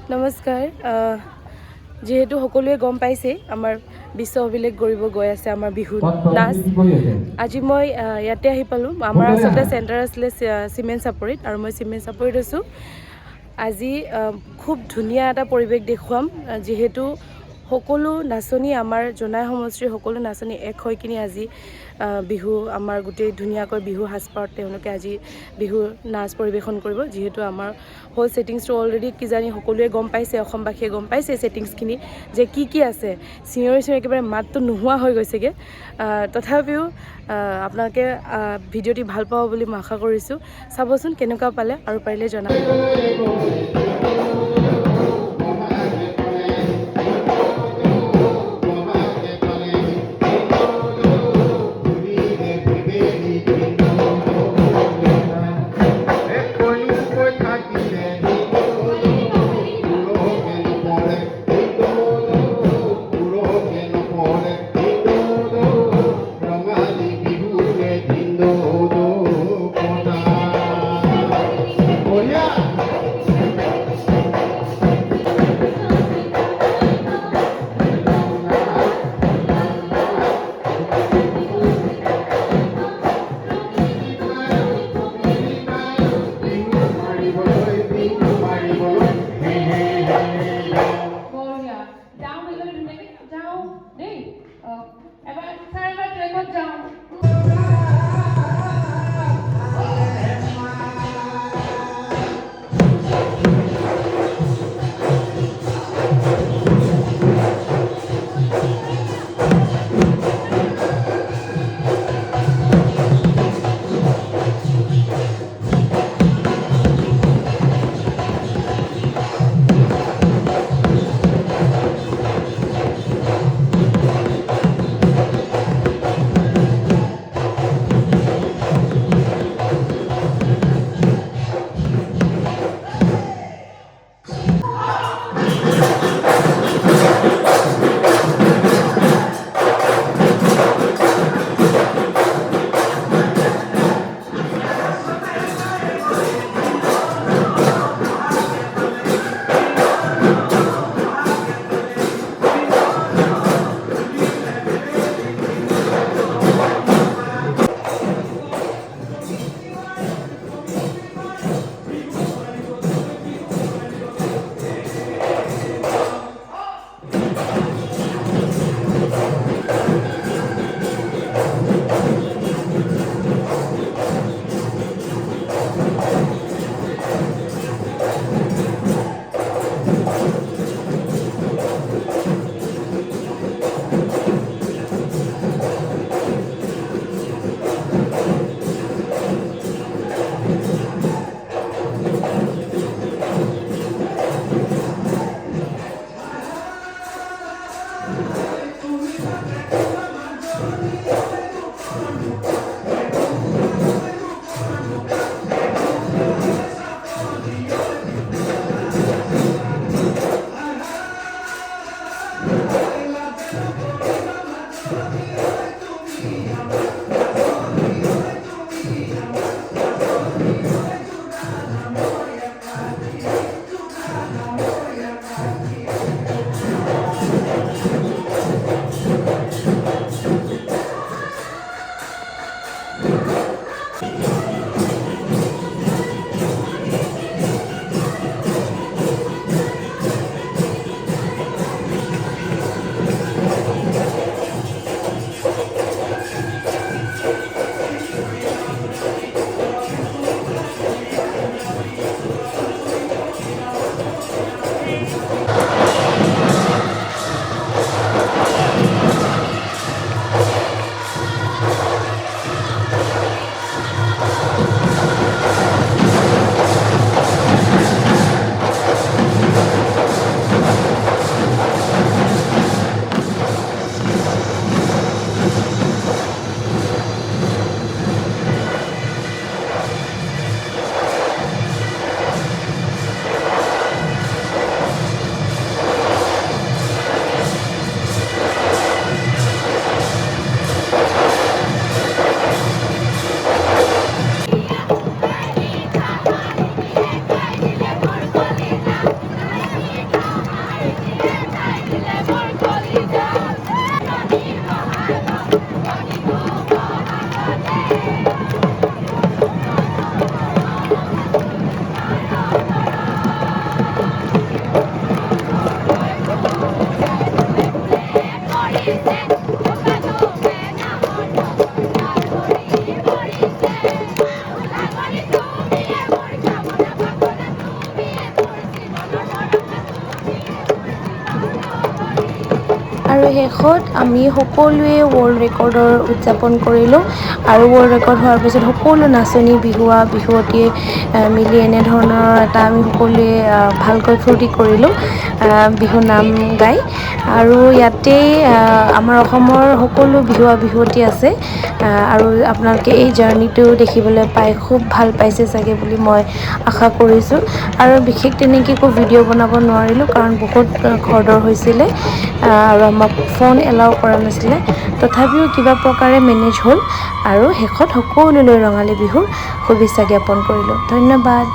নমস্কাৰ যেহেতু সকলোৱে গম পাইছে আমাৰ বিশ্ব অভিলেখ গঢ়িব গৈ আছে আমাৰ বিহু নাচ আজি মই ইয়াতে আহি পালোঁ আমাৰ আচলতে চেণ্টাৰ আছিলে চিমেণ্ট চাপৰিত আৰু মই চিমেণ্ট চাপৰিত আছোঁ আজি খুব ধুনীয়া এটা পৰিৱেশ দেখুৱাম যেহেতু সকলো নাচনী আমাৰ জনাই সমষ্টিৰ সকলো নাচনী এক হৈ কিনে আজি বিহু আমাৰ গোটেই ধুনীয়াকৈ বিহু সাজপাৰত তেওঁলোকে আজি বিহু নাচ পৰিৱেশন কৰিব যেহেতু আমাৰ হোল ছেটিংছটো অলৰেডি কিজানি সকলোৱে গম পাইছে অসমবাসীয়ে গম পাইছে ছেটিংছখিনি যে কি আছে চিঞৰি একেবাৰে মাতটো নোহোৱা হৈ গৈছেগৈ তথাপিও আপোনালোকে ভিডিঅ'টি ভাল পাব বুলি মই আশা কৰিছোঁ চাবচোন কেনেকুৱা পালে আৰু পাৰিলে জনাব আৰু শেষত আমি সকলোৱে ৱৰ্ল্ড ৰেকৰ্ডৰ উদযাপন কৰিলোঁ আৰু ৱৰ্ল্ড ৰেকৰ্ড হোৱাৰ পিছত সকলো নাচনী বিহুৱতীয়ে মিলি এনেধৰণৰ এটা আমি সকলোৱে ভালকৈ ফূৰ্তি কৰিলোঁ বিহু নাম গাই আৰু ইয়াতেই আমাৰ অসমৰ সকলো বিহুৱতী আছে আৰু আপোনালোকে এই জাৰ্ণিটো দেখিবলৈ পাই খুব ভাল পাইছে চাগে বুলি মই আশা কৰিছোঁ আৰু বিশেষ তেনেকৈ একো ভিডিঅ' বনাব নোৱাৰিলোঁ কাৰণ বহুত খৰধৰ হৈছিলে আৰু আমাক ফোন এলাউ কৰা নাছিলে তথাপিও কিবা প্ৰকাৰে মেনেজ হ'ল আৰু শেষত সকলোলৈ ৰঙালী বিহুৰ শুভেচ্ছা জ্ঞাপন কৰিলোঁ ধন্যবাদ